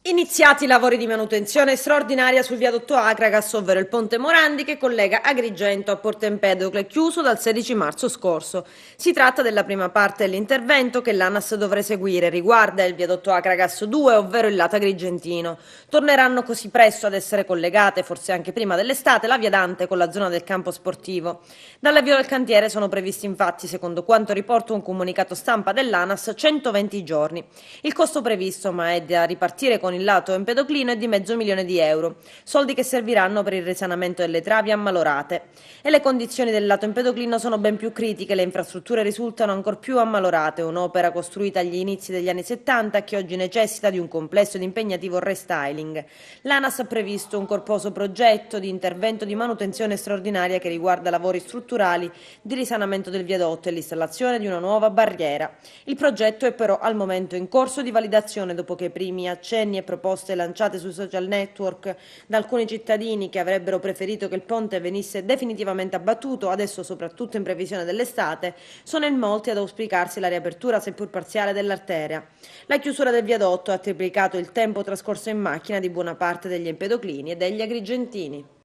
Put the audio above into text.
Iniziati i lavori di manutenzione straordinaria sul viadotto Acragas, ovvero il ponte Morandi che collega Agrigento a Porto Empedocle, chiuso dal 16 marzo scorso. Si tratta della prima parte dell'intervento che l'ANAS dovrà eseguire. Riguarda il viadotto Acragas 2, ovvero il lato agrigentino. Torneranno così presto ad essere collegate, forse anche prima dell'estate, la via Dante con la zona del campo sportivo. Dall'avvio del cantiere sono previsti infatti, secondo quanto riporta un comunicato stampa dell'ANAS, 120 giorni. Il costo previsto, ma è da ripartire con il lato empedoclino, è di €500.000, soldi che serviranno per il risanamento delle travi ammalorate. E le condizioni del lato empedoclino sono ben più critiche, le infrastrutture risultano ancor più ammalorate, un'opera costruita agli inizi degli anni 70 che oggi necessita di un complesso ed impegnativo restyling. L'ANAS ha previsto un corposo progetto di intervento di manutenzione straordinaria che riguarda lavori strutturali di risanamento del viadotto e l'installazione di una nuova barriera. Il progetto è però al momento in corso di validazione dopo che i primi accenni e proposte lanciate sui social network da alcuni cittadini che avrebbero preferito che il ponte venisse definitivamente abbattuto, adesso soprattutto in previsione dell'estate, sono in molti ad auspicarsi la riapertura seppur parziale dell'arteria. La chiusura del viadotto ha triplicato il tempo trascorso in macchina di buona parte degli empedoclini e degli agrigentini.